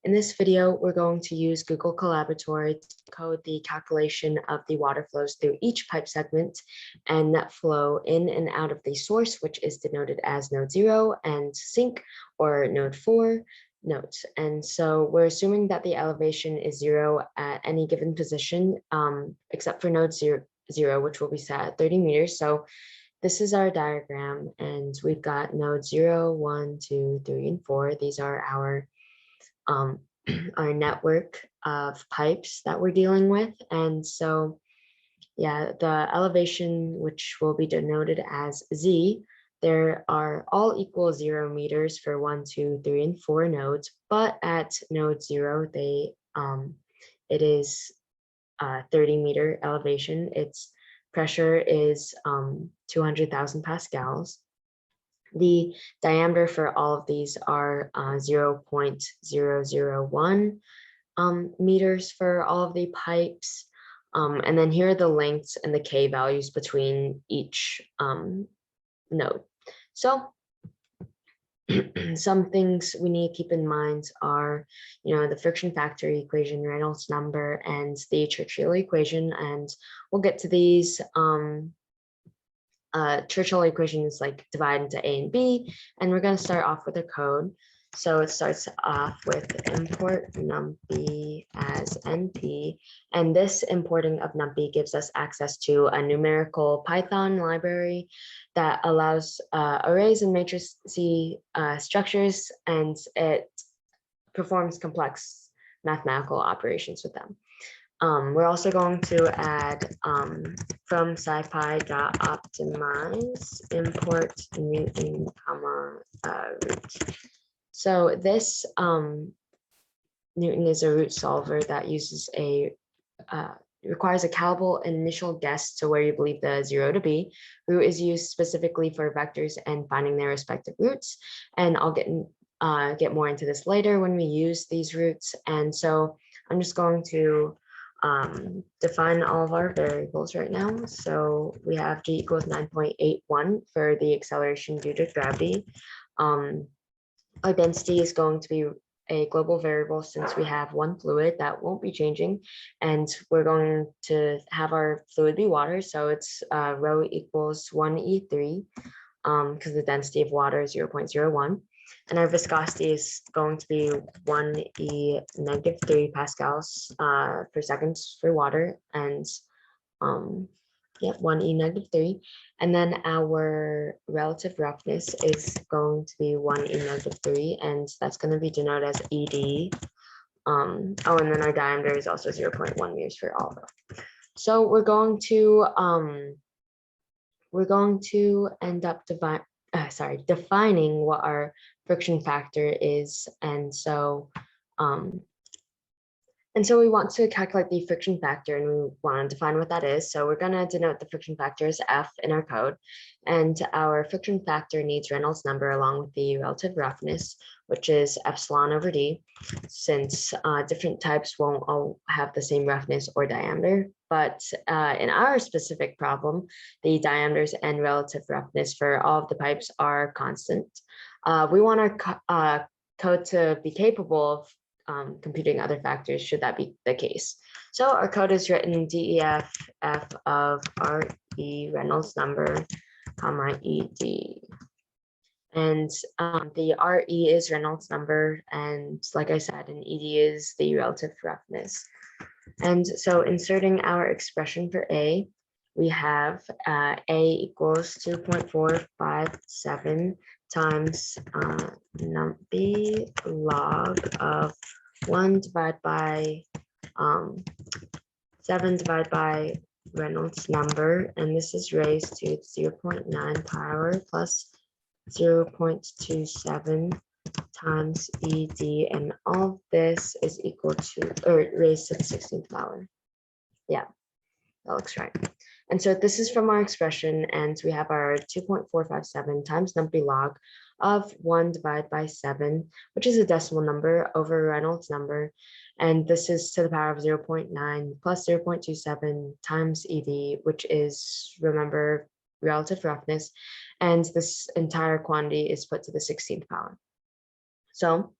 In this video, we're going to use Google Collaboratory to code the calculation of the water flows through each pipe segment and net flow in and out of the source, which is denoted as node 0, and sink, or node 4, nodes. And so we're assuming that the elevation is 0 at any given position, except for node 0, which will be set at 30 meters. So this is our diagram, and we've got nodes 0, 1, 2, 3, and 4. These are our network of pipes that we're dealing with. And so, yeah, the elevation, which will be denoted as Z, there are all equal 0 meters for 1, 2, 3, and 4 nodes, but at node 0, it is 30-meter elevation. Its pressure is 200,000 pascals. The diameter for all of these are 0.001 meters for all of the pipes. And then here are the lengths and the K values between each node. So some things we need to keep in mind are, the friction factor equation, Reynolds number, and the Churchill equation. And we'll get to these. Churchill equation is like divide into A and B, and we're going to start off with a code. So it starts off with import numpy as NP, and this importing of numpy gives us access to a numerical Python library that allows arrays and matrix structures, and it performs complex mathematical operations with them. We're also going to add from scipy.optimize import Newton, root. So this Newton is a root solver that uses requires a callable initial guess to where you believe the 0 to be. Root is used specifically for vectors and finding their respective roots, and I'll get more into this later when we use these roots. And so I'm just going to define all of our variables right now. So we have g equals 9.81 for the acceleration due to gravity. Our density is going to be a global variable since we have one fluid that won't be changing, and we're going to have our fluid be water. So it's rho equals 1e3 because the density of water is 0.01. And our viscosity is going to be 1e negative 3 pascals per second for water, and 1e negative 3. And then our relative roughness is going to be 1e negative 3, and that's going to be denoted as ED. And then our diameter is also 0.1 meters for all of them. So we're going to end up defining what our friction factor is, and so we want to calculate the friction factor, and we want to define what that is. So we're going to denote the friction factor as F in our code, and our friction factor needs Reynolds number along with the relative roughness, which is epsilon over d, since different types won't all have the same roughness or diameter. But in our specific problem, the diameters and relative roughness for all of the pipes are constant. We want our code to be capable of computing other factors should that be the case. So our code is written DEF F of RE Reynolds number, comma ED. And the RE is Reynolds number, and like I said, an ED is the relative roughness. And so inserting our expression for A, we have A equals 2.457 times numpy log of 1 divided by 7 divided by Reynolds number, and this is raised to 0.9 power plus 0.27 times ED, and all of this is equal to, or raised to the 16th power. Yeah, that looks right. And so this is from our expression, and we have our 2.457 times numpy log of 1 divided by 7, which is a decimal number, over Reynolds number, and this is to the power of 0.9 plus 0.27 times ED, which is, remember, relative roughness, and this entire quantity is put to the 16th power. So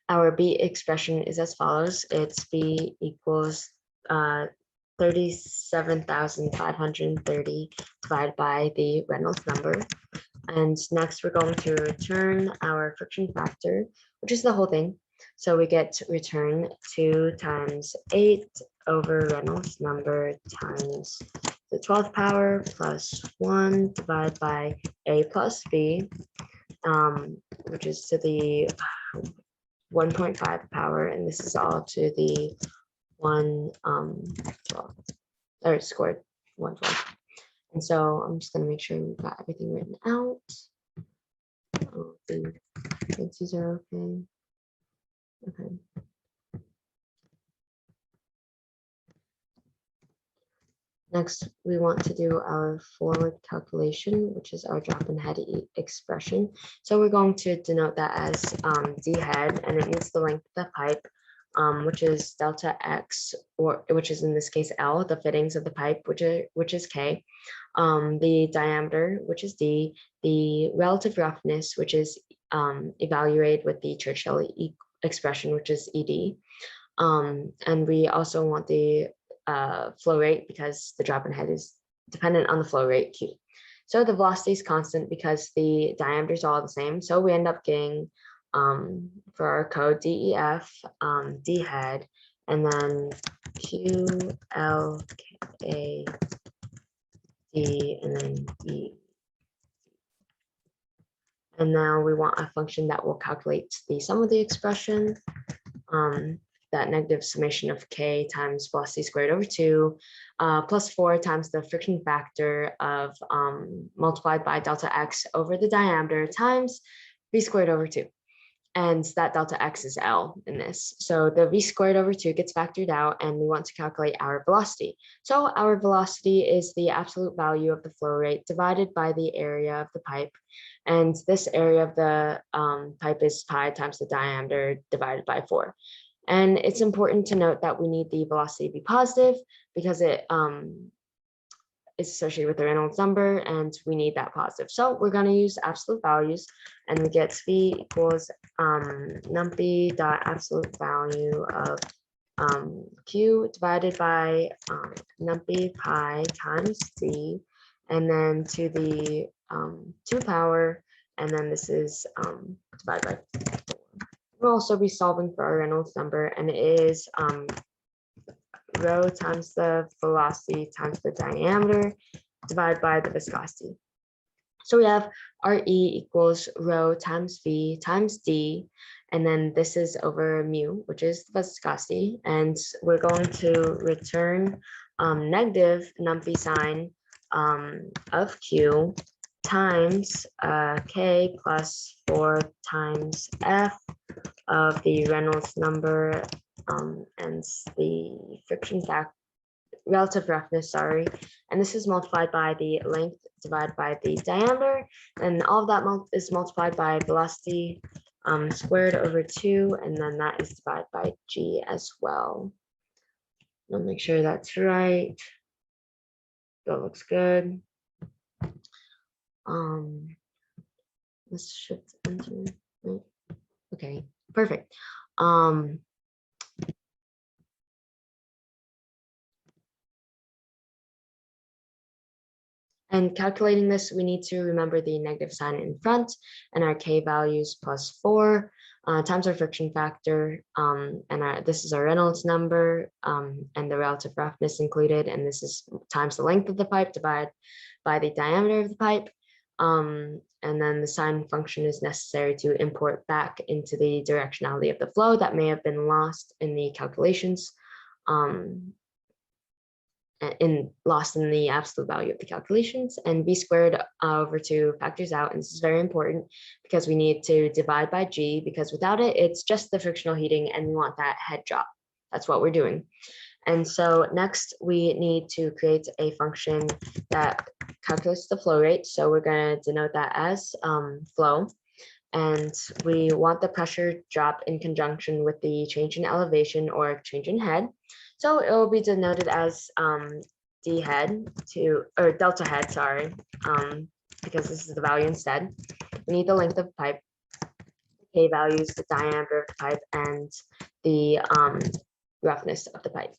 our B expression is as follows. It's B equals 37,530 divided by the Reynolds number. And next we're going to return our friction factor, which is the whole thing. So we get to return 2 times 8 over Reynolds number times the 12th power plus 1 divided by A plus B, which is to the 1.5 power, and this is all to the 112, or squared 112. And so I'm just going to make sure we've got everything written out. Oh, the fancies are okay. Okay. Next, we want to do our forward calculation, which is our drop in head expression. So we're going to denote that as d head, and it means the length of the pipe, which is delta x, or which is in this case L, the fittings of the pipe, which is K, the diameter, which is D, the relative roughness, which is evaluated with the Churchill expression, which is ED. And we also want the flow rate because the drop in head is dependent on the flow rate Q. So the velocity is constant because the diameters are all the same. So we end up getting for our code DEF, D head, and then Q, L, K, D, and then E. And now we want a function that will calculate the sum of the expression, that negative summation of K times velocity squared over 2, plus 4 times the friction factor of multiplied by delta X over the diameter times V squared over 2. And that delta X is L in this. So the V squared over 2 gets factored out, and we want to calculate our velocity. So our velocity is the absolute value of the flow rate divided by the area of the pipe. And this area of the pipe is pi times the diameter divided by 4. And it's important to note that we need the velocity to be positive because it is associated with the Reynolds number, and we need that positive. So we're going to use absolute values, and we get V equals numpy dot absolute value of Q divided by numpy pi times D, and then to the 2 power, and then this is divided by 4. We'll also be solving for our Reynolds number, and it is rho times the velocity times the diameter divided by the viscosity. So we have RE equals rho times V times D, and then this is over mu, which is the viscosity, and we're going to return negative numpy sign of Q times K plus 4 times F of the Reynolds number and the friction factor, relative roughness, sorry, and this is multiplied by the length divided by the diameter, and all of that is multiplied by velocity squared over 2, and then that is divided by G as well. I'll make sure that's right. That looks good. Let's shift enter. Okay, perfect. And calculating this, we need to remember the negative sign in front, and our K values plus 4 times our friction factor, and this is our Reynolds number, and the relative roughness included, and this is times the length of the pipe divided by the diameter of the pipe. And then the sign function is necessary to import back into the directionality of the flow that may have been lost in the calculations, lost in the absolute value of the calculations, and V squared over 2 factors out, and this is very important because we need to divide by G, because without it, it's just the frictional heating, and we want that head drop. That's what we're doing. And so next we need to create a function that calculates the flow rate. So we're going to denote that as flow. And we want the pressure drop in conjunction with the change in elevation or change in head. So it will be denoted as D head or delta head, sorry, because this is the value instead. We need the length of pipe, K values, the diameter of the pipe, and the roughness of the pipe.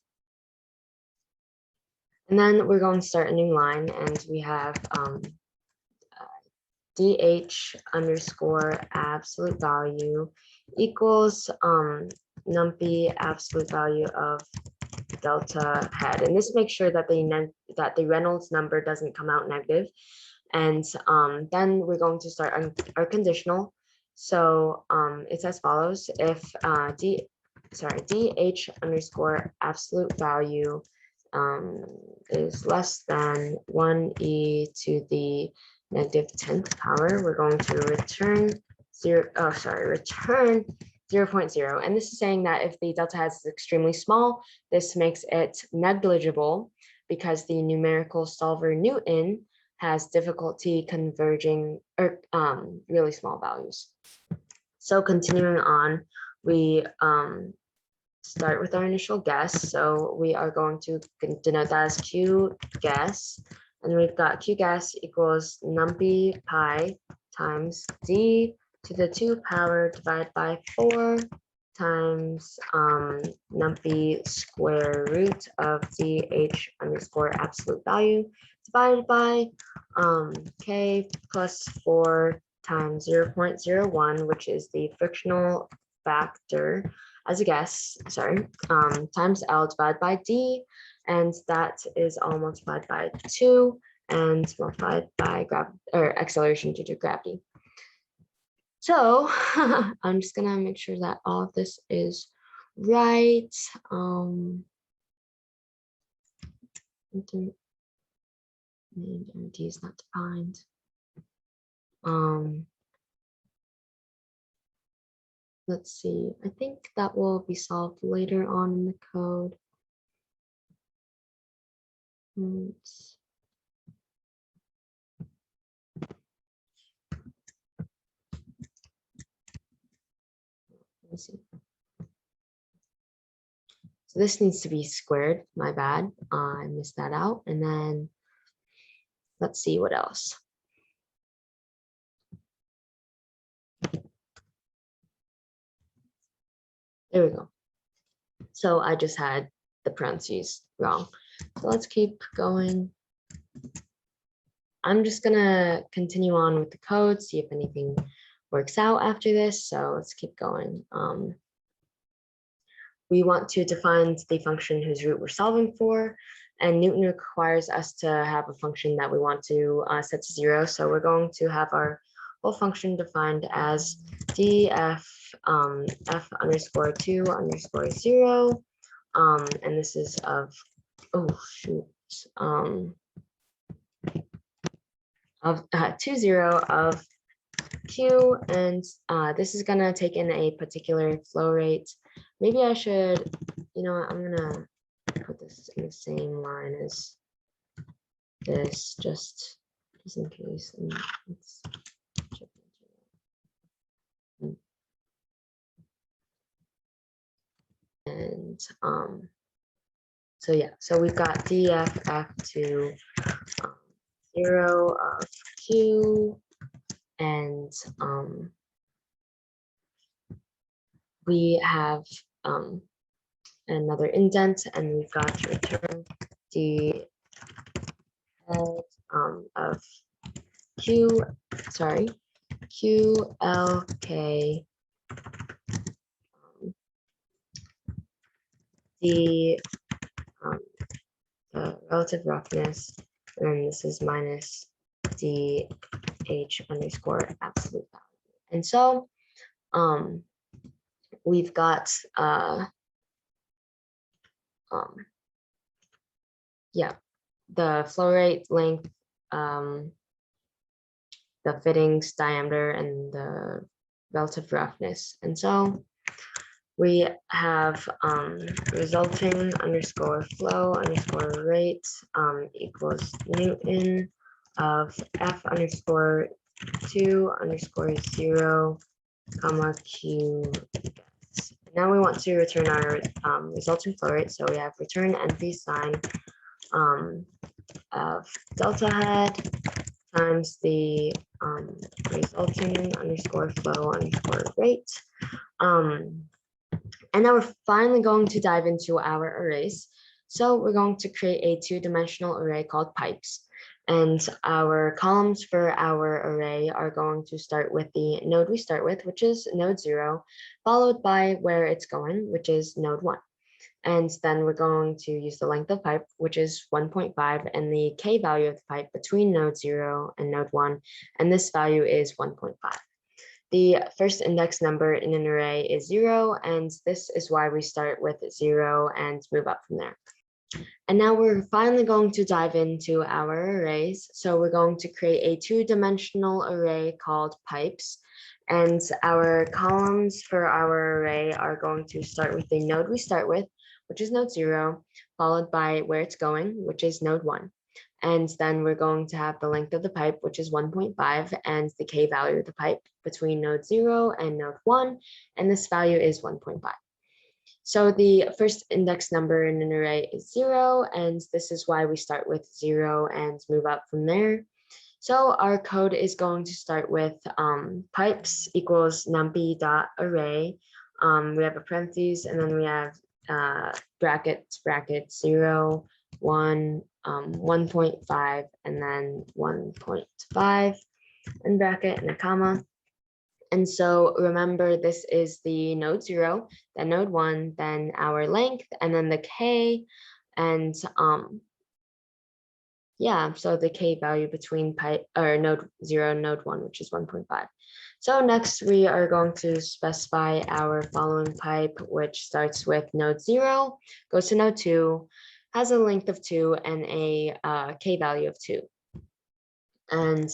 And then we're going to start a new line, and we have DH underscore absolute value equals numpy absolute value of delta head. And this makes sure that the Reynolds number doesn't come out negative. And then we're going to start our conditional. So it's as follows: if DH underscore absolute value is less than 1e to the negative 10th power, we're going to return return 0.0. And this is saying that if the delta head is extremely small, this makes it negligible because the numerical solver Newton has difficulty converging or really small values. So continuing on, we start with our initial guess. So we are going to denote that as Q guess. And we've got Q guess equals numpy pi times d to the 2 power divided by 4 times numpy square root of dh underscore absolute value divided by k plus 4 times 0.01, which is the frictional factor as a guess, times L divided by D, and that is all multiplied by 2 and multiplied by acceleration due to gravity. So I'm just gonna make sure that all of this is right. D is not defined. Let's see, I think that will be solved later on in the code. Let's see. So this needs to be squared, my bad. I missed that out. And then let's see what else. There we go. So I just had the parentheses wrong. So let's keep going. I'm just gonna continue on with the code, see if anything works out after this. So let's keep going. We want to define the function whose root we're solving for, and Newton requires us to have a function that we want to set to 0. So we're going to have our whole function defined as df f underscore 2 underscore 0, and this is of of 20 of q, and this is gonna take in a particular flow rate. Maybe I should, you know what, I'm gonna put this in the same line as this, just in case. And let's check it. And so yeah, so we've got df f2 0 of q, and we have another indent, and we've got to return the head of QLK the relative roughness, and this is minus DH underscore absolute value. And so we've got the flow rate, length, the fittings, diameter, and the relative roughness. And so we have resulting underscore flow underscore rate equals Newton of f underscore 2 underscore 0 comma q. Now we want to return our resulting flow rate, so we have return NP sign of delta head times the resulting underscore flow underscore rate. And now we're finally going to dive into our arrays. So we're going to create a two-dimensional array called pipes. And our columns for our array are going to start with the node we start with, which is node 0, followed by where it's going, which is node 1. And then we're going to use the length of pipe, which is 1.5, and the k value of the pipe between node 0 and node 1. And this value is 1.5. The first index number in an array is 0, and this is why we start with 0 and move up from there. And now we're finally going to dive into our arrays. So we're going to create a two-dimensional array called pipes. And our columns for our array are going to start with the node we start with, which is node 0, followed by where it's going, which is node 1. And then we're going to have the length of the pipe, which is 1.5, and the k value of the pipe between node 0 and node 1, and this value is 1.5. So the first index number in an array is 0, and this is why we start with 0 and move up from there. So our code is going to start with pipes equals numpy.array. We have a parentheses, and then we have brackets, 0, 1, 1.5, and then 1.5 in bracket and a comma. And so remember, this is the node 0, then node 1, then our length, and then the k, and yeah, so the k value between pipe or node 0 and node 1, which is 1.5. So next we are going to specify our following pipe, which starts with node 0, goes to node 2, has a length of 2 and a k value of 2. And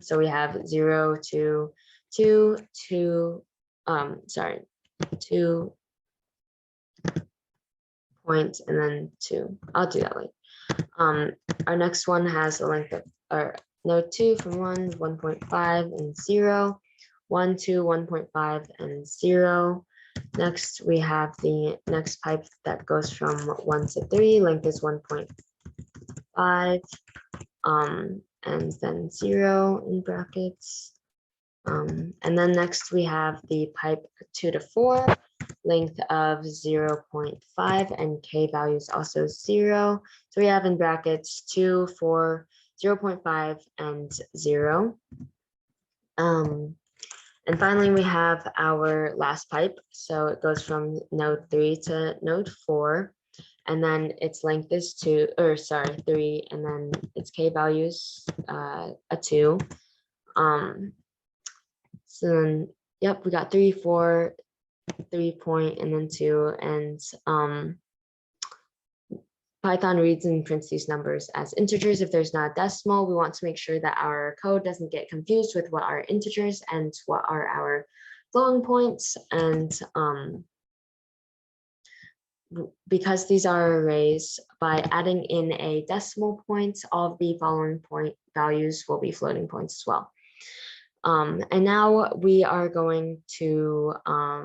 so we have 0, 2, 2, 2, 2 points, and then 2. I'll do that later. Our next one has a length of, or node 2 from 1, 1.5 and 0, 1, 2, 1.5 and 0. Next, we have the next pipe that goes from 1 to 3, length is 1.5, and then 0 in brackets. And then next we have the pipe 2 to 4, length of 0.5, and k value is also 0. So we have in brackets 2, 4, 0.5, and 0. And finally, we have our last pipe. So it goes from node 3 to node 4. And then its length is 3, and then its k values a 2. So then, yep, we got 3, 4, 3 point, and then 2. And Python reads and prints these numbers as integers. If there's not a decimal, we want to make sure that our code doesn't get confused with what are integers and what are our floating points. And because these are arrays, by adding in a decimal point, all of the following point values will be floating points as well. And now we are going to, all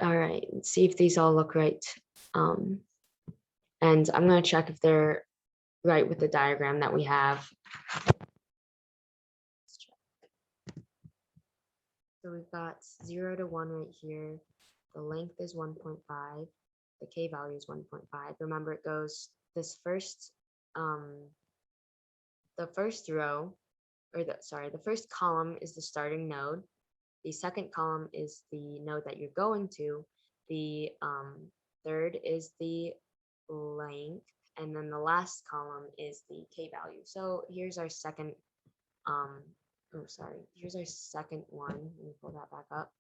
right, see if these all look right. And I'm going to check if they're right with the diagram that we have. So we've got 0 to 1 right here. The length is 1.5. The k value is 1.5. Remember, it goes this first, the first row, or the first column is the starting node. The second column is the node that you're going to. The third is the length, and then the last column is the k value. So here's our second, here's our second one. Let me pull that back up.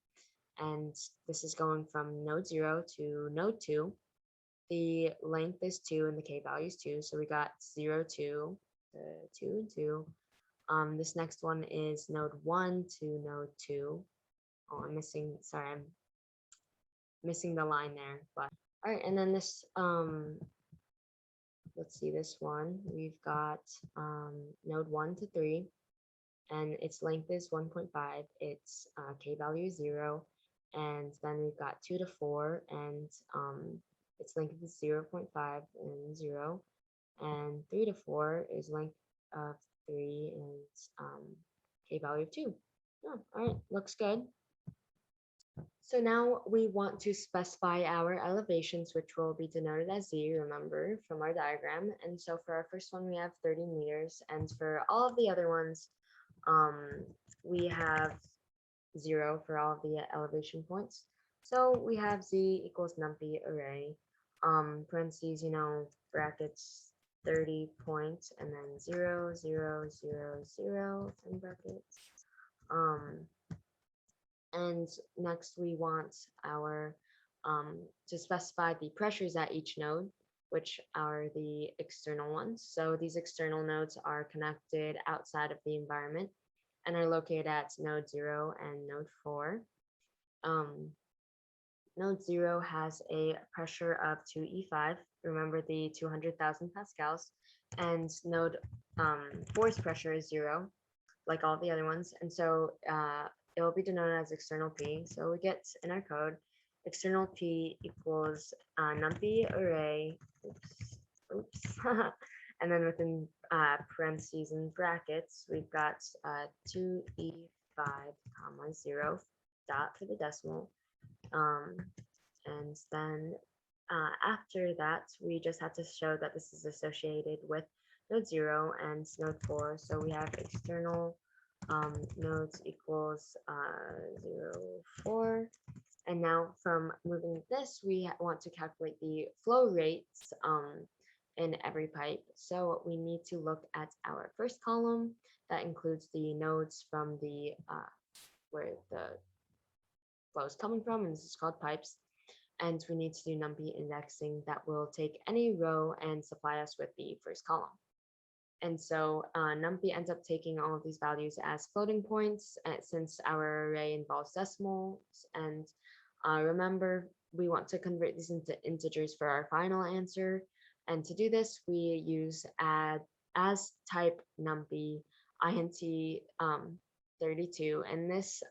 And this is going from node 0 to node 2. The length is 2 and the k value is 2. So we got 0, 2, 2, and 2. This next one is node 1 to node 2. Oh, I'm missing the line there, but all right. And then this, let's see, this one, we've got node 1 to 3, and its length is 1.5. Its k value is 0. And then we've got 2 to 4, and its length is 0.5 and 0. and 3 to 4 is length of 3 and k value of 2. Oh, all right, looks good. So now we want to specify our elevations, which will be denoted as z, remember, from our diagram. And so for our first one, we have 30 meters. And for all of the other ones, we have 0 for all of the elevation points. So we have z equals numpy array, parentheses, brackets, 30 points, and then 0, 0, 0, 0, in brackets. And next we want our to specify the pressures at each node, which are the external ones. So these external nodes are connected outside of the environment and are located at node 0 and node 4. Node 0 has a pressure of 2E5, remember the 200,000 pascals, and node 4's pressure is 0, like all the other ones. And so it will be denoted as external P. So we get in our code, external P equals numpy array, oops, and then within parentheses and brackets, we've got 2E5, comma, 0, dot for the decimal. And then after that, we just have to show that this is associated with node 0 and node 4. So we have external nodes equals 0, 4. And now from moving this, we want to calculate the flow rates in every pipe. So we need to look at our first column that includes the nodes from the where the flow is coming from, and this is called pipes. And we need to do numpy indexing that will take any row and supply us with the first column. And so numpy ends up taking all of these values as floating points since our array involves decimals. And remember, we want to convert these into integers for our final answer. And to do this, we use as type numpy int 32. And this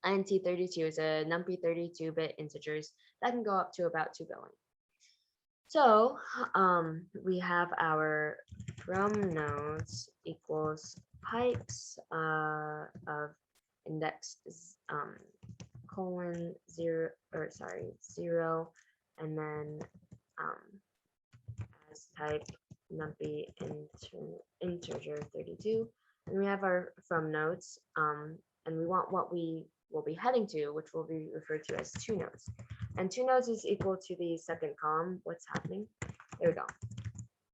int 32 is a numpy 32-bit integers that can go up to about 2 billion. So we have our from nodes equals pipes of index colon 0, or sorry, 0, and then as type numpy integer 32, and we have our from nodes, and we want what we will be heading to, which will be referred to as 2 nodes. And 2 nodes is equal to the second column. What's happening? There we go.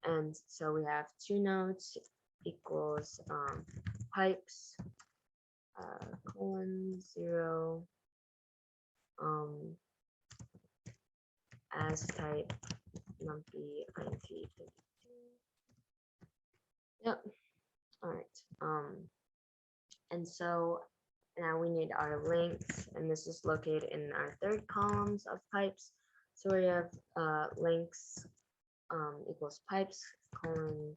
And so we have 2 nodes equals pipes colon 0 as type numpy int 32. Yep. All right. And so now we need our lengths, and this is located in our third columns of pipes. So we have lengths equals pipes colon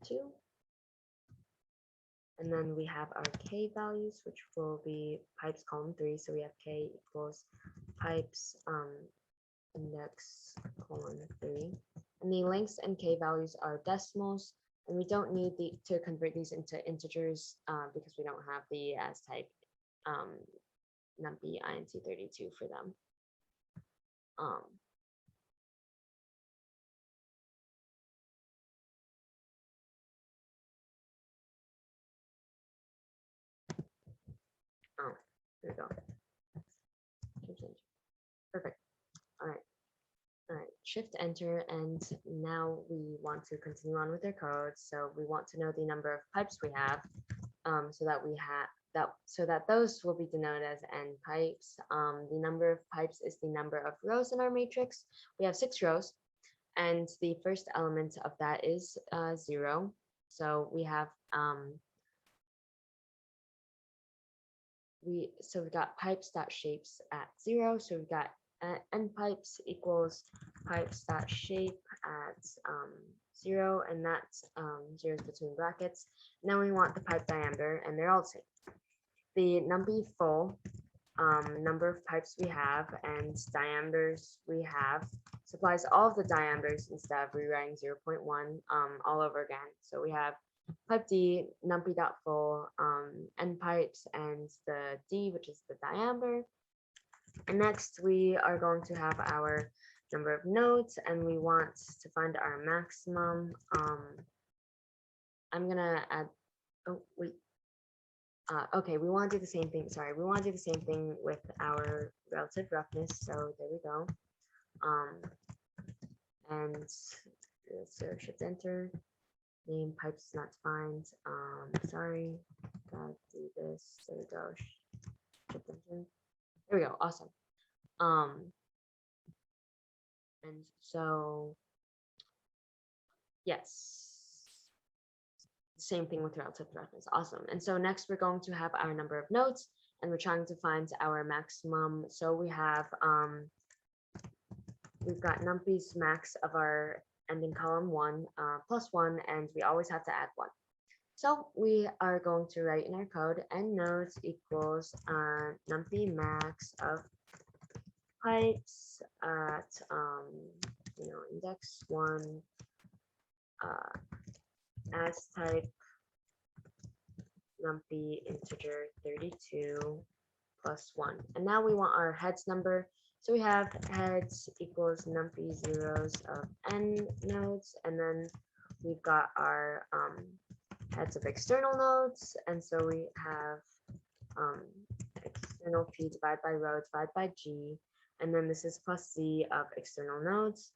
2. And then we have our k values, which will be pipes column 3. So we have k equals pipes index colon 3. And the lengths and k values are decimals. And we don't need to convert these into integers because we don't have the as type numpy int 32 for them. Oh, there we go. Perfect. All right. All right, shift enter, and now we want to continue on with our code. So we want to know the number of pipes we have, so that those will be denoted as n pipes. The number of pipes is the number of rows in our matrix. We have 6 rows, and the first element of that is 0. So we have we've got pipes dot shapes at 0. So we've got n pipes equals pipes dot shape at 0, and that's 0 is between brackets. Now we want the pipe diameter, and they're all the same. The numpy full number of pipes we have, and diameters we have. Supplies all of the diameters instead of rewriting 0.1 all over again. So we have pipe D, numpy.full, end pipes, and the D, which is the diameter. And next we are going to have our number of nodes, and we want to find our maximum. I'm gonna add, oh wait, okay, we want to do the same thing. Sorry, we want to do the same thing with our relative roughness. So there we go. And so shift enter. Name pipes not defined. Sorry, gotta do this. There we go. Shift enter. There we go. Awesome. And so yes. Same thing with relative roughness. Awesome. And so next we're going to have our number of nodes, and we're trying to find our maximum. So we have we've got numpy's max of our ending column 1 plus 1, and we always have to add 1. So we are going to write in our code end nodes equals numpy max of pipes at index 1 as type numpy integer 32 plus 1. And now we want our heads number. So we have heads equals numpy zeros of n nodes, and then we've got our heads of external nodes, and so we have external p divided by rho divided by g, and then this is plus z of external nodes.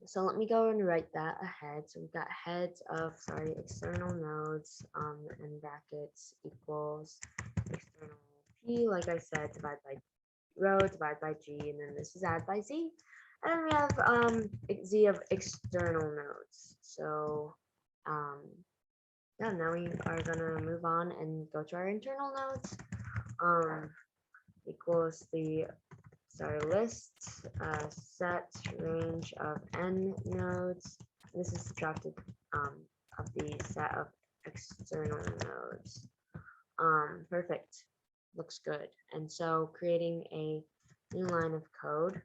So let me go and write that ahead. So we've got heads of, external nodes, and brackets equals external p, like I said, divided by rho, divided by g, and then this is added by z. And then we have z of external nodes. So yeah, now we are gonna move on and go to our internal nodes. Equals the list set range of n nodes. This is subtracted of the set of external nodes. Perfect. Looks good. And so creating a new line of code.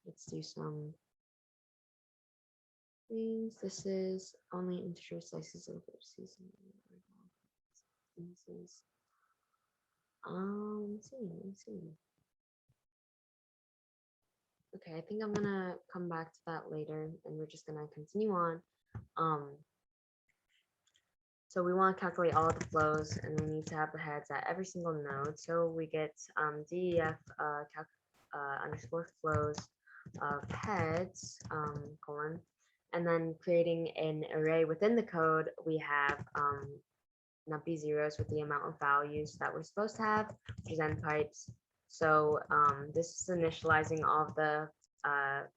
Let's do some things. This is only integer slices of vertices. Let's see. Okay, I think I'm gonna come back to that later, and we're just gonna continue on. So we want to calculate all of the flows, and we need to have the heads at every single node. So we get def underscore flows of heads colon, and then creating an array within the code. We have numpy zeros with the amount of values that we're supposed to have, which is end pipes. So this is initializing all of the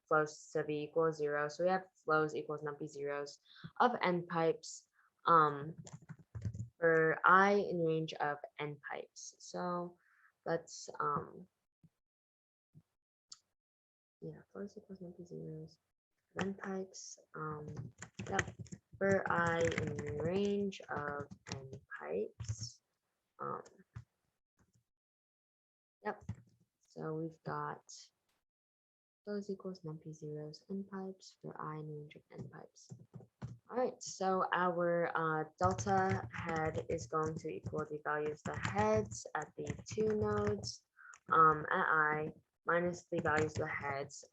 flows to be equal 0. So we have flows equals numpy zeros of end pipes for I in range of end pipes. So let's flows equals numpy zeros of end pipes. Yep, for I in range of end pipes. Yep. So we've got flows equals numpy zeros end pipes for I in range of end pipes. All right, so our delta head is going to equal the values of the heads at the 2 nodes at I minus the values of the heads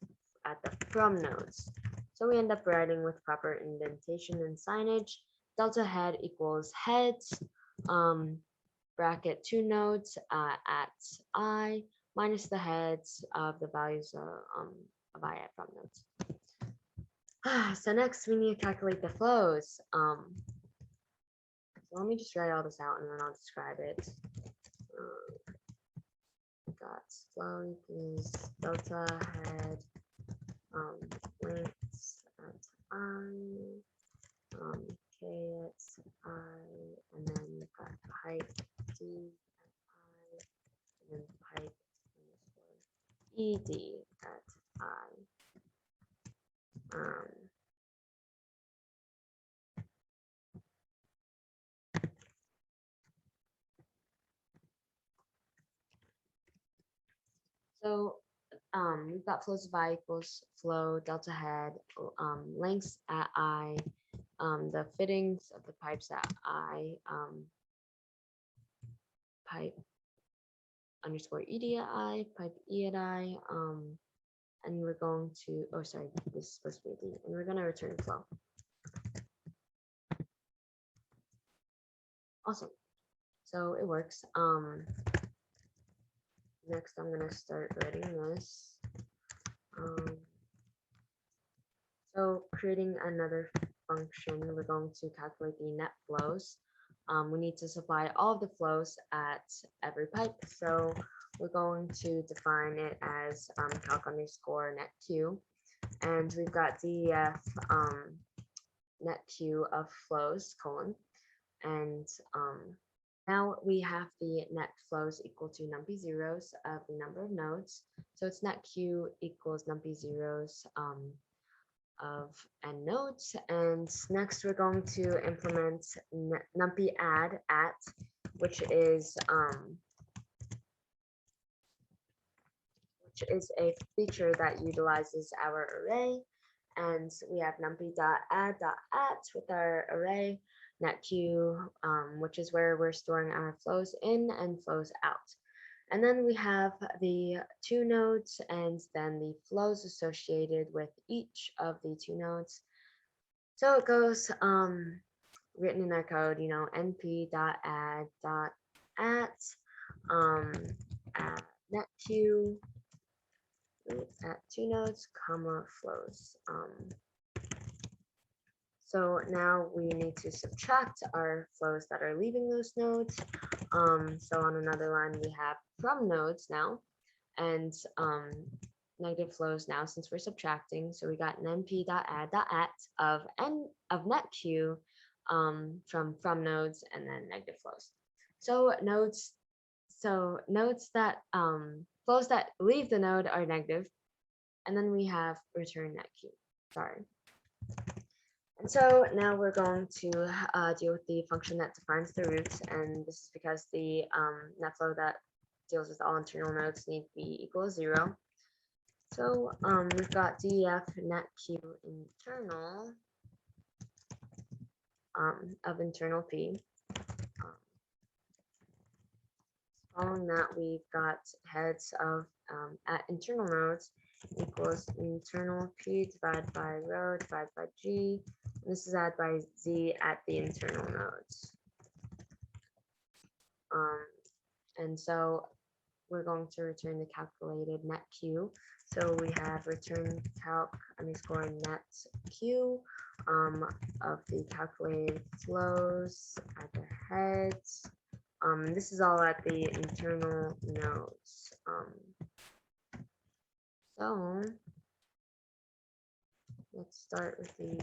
at the from nodes. So we end up writing with proper indentation and signage. Delta head equals heads bracket 2 nodes at I minus the heads of the values of I at from nodes. So next we need to calculate the flows. So let me just write all this out and then I'll describe it. Got flow equals delta head lengths at I, k at I, and then you've got pipe d at I, and then pipe ed at I. we've got flows of I equals flow delta head, lengths at I, the fittings of the pipes at I, pipe underscore ED at I, pipe E at I, and we're going to, oh, sorry, this is supposed to be a D, and we're going to return flow. Awesome. So it works. Next, I'm going to start writing this. So creating another function, we're going to calculate the net flows. We need to supply all of the flows at every pipe. So we're going to define it as calc underscore net Q. And we've got DEF net Q of flows, colon. And now we have the net flows equal to numpy zeros of the number of nodes. So it's net Q equals numpy zeros of n nodes. And next we're going to implement numpy add at, which is a feature that utilizes our array. And we have numpy.add.at with our array, netQ, which is where we're storing our flows in and flows out. And then we have the two nodes and then the flows associated with each of the two nodes. So it goes written in our code, np.add.at netQ at two nodes, comma flows. So now we need to subtract our flows that are leaving those nodes. So on another line, we have from nodes now and negative flows now since we're subtracting. So we got np.add.at of netQ from nodes and then negative flows. So nodes that flows that leave the node are negative, and then we have return netQ. Sorry. And so now we're going to deal with the function that defines the roots, and this is because the net flow that deals with all internal nodes need to be equal to 0. So we've got def netQ internal of internal p. Following that, we've got heads of at internal nodes equals internal p divided by rho divided by g. And this is added by z at the internal nodes. And so we're going to return the calculated net q. So we have return calc underscore net q of the calculated flows at the heads. This is all at the internal nodes. So let's start with the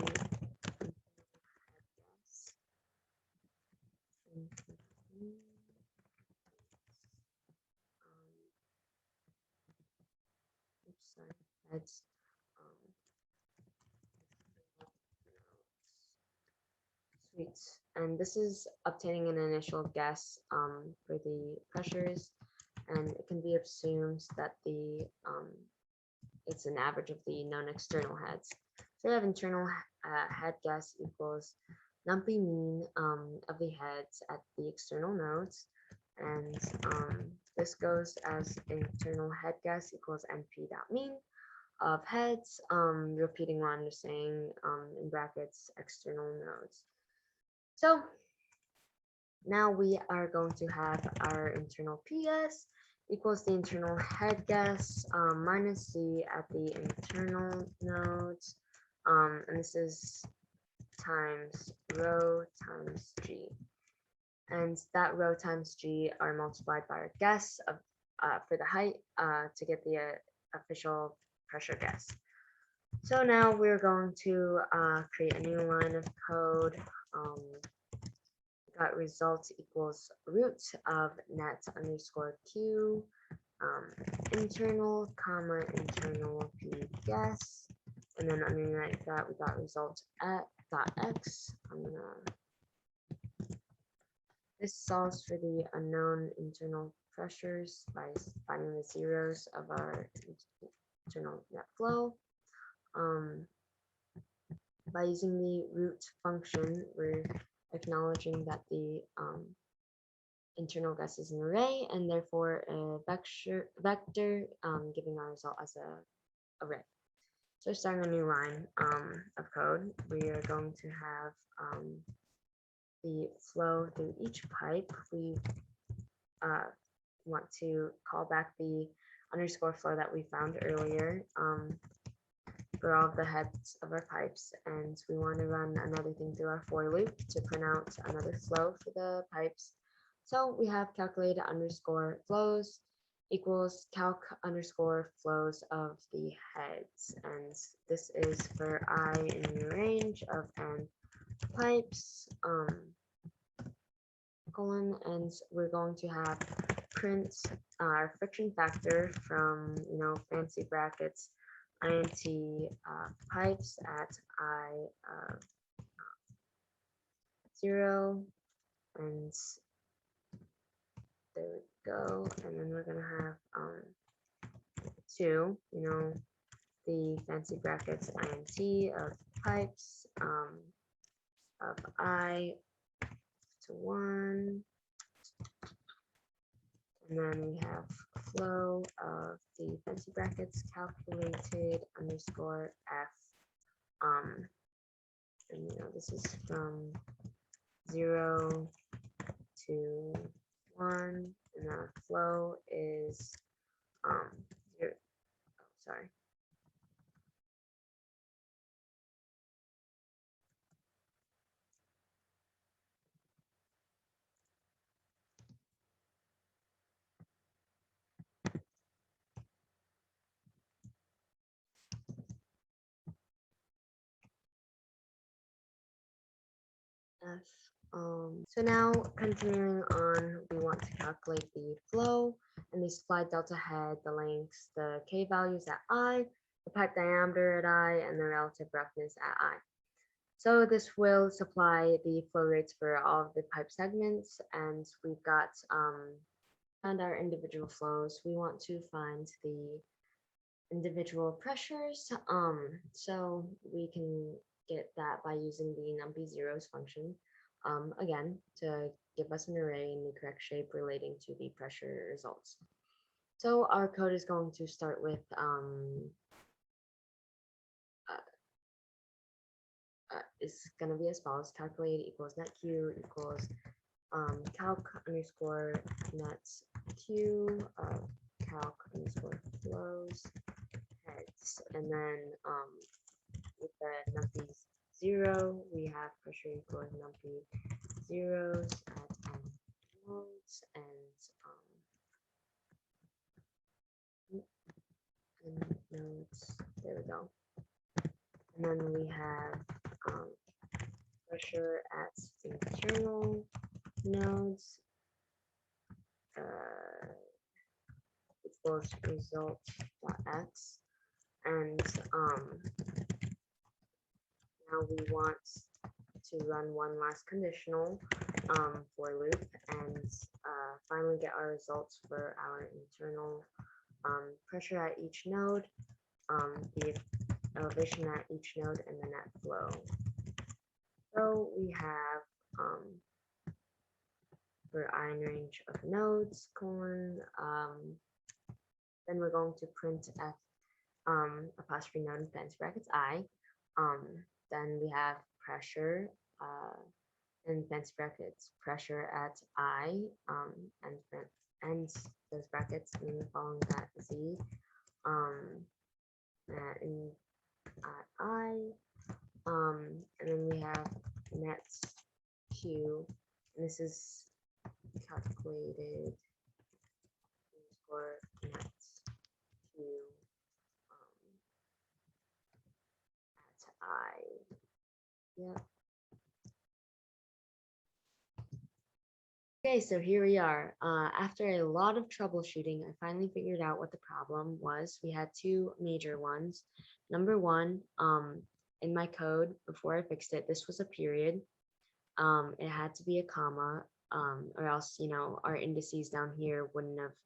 heads. Sweet. And this is obtaining an initial guess for the pressures, and it can be assumed that the it's an average of the known external heads. So we have internal head guess equals numpy mean of the heads at the external nodes, and this goes as internal head guess equals np.mean of heads, repeating what I'm just saying in brackets external nodes. So now we are going to have our internal PS equals the internal head guess minus C at the internal nodes, and this is times rho times G. And that rho times G are multiplied by our guess of for the height to get the official pressure guess. So now we're going to create a new line of code. Got result equals root of net underscore q internal comma internal p guess, and then underneath that we got result at dot x. This solves for the unknown internal pressures by finding the zeros of our internal net flow. By using the root function, we're acknowledging that the internal guess is an array and therefore a vector giving our result as a array. So starting a new line of code, we are going to have the flow through each pipe. We want to call back the underscore flow that we found earlier for all of the heads of our pipes, and we want to run another thing through our for loop to print out another flow for the pipes. So we have calculated underscore flows equals calc underscore flows of the heads, and this is for I in the range of n pipes colon, and we're going to have print our friction factor from fancy brackets int pipes at I 0, and there we go, and then we're gonna have 2, the fancy brackets int of pipes of I to 1, and then we have flow of the fancy brackets calculated underscore f, and this is from 0 to 1, and the flow is 0. Oh, sorry. F. So now continuing on, we want to calculate the flow and the supply delta head, the lengths, the K values at I, the pipe diameter at I, and the relative roughness at I. So this will supply the flow rates for all of the pipe segments, and we've got found our individual flows. We want to find the individual pressures. So we can get that by using the numpy zeros function. Again, to give us an array in the correct shape relating to the pressure results. So our code is going to start with is going to be as follows: calculate equals net q equals calc underscore net q calc underscore flows heads, and then with the numpy 0, we have pressure equals numpy zeros at nodes, and nodes. There we go. And then we have pressure at internal nodes equals result.x, and now we want to run one last conditional for loop and finally get our results for our internal pressure at each node, the elevation at each node, and the net flow. So we have for I in range of nodes colon, then we're going to print f apostrophe node in fancy brackets I. Then we have pressure in fancy brackets pressure at I, and those brackets and following that z in I, and then we have net q, and this is calculated for net q at I. Yep. Okay, so here we are. After a lot of troubleshooting, I finally figured out what the problem was. We had two major ones. Number one, in my code, before I fixed it, this was a period. It had to be a comma, or else, our indices down here wouldn't have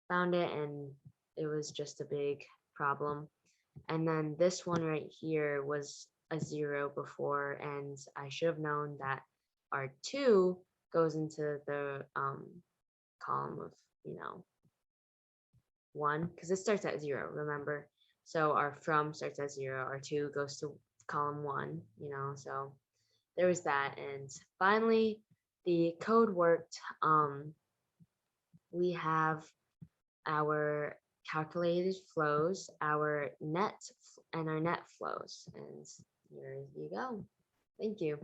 found it, and it was just a big problem. And then this one right here was a 0 before, and I should have known that our 2 goes into the column of, 1, because it starts at 0, remember? So our from starts at 0, our 2 goes to column 1, so there was that. And finally, the code worked. We have our calculated flows, our net, and our net flows. And here you go. Thank you.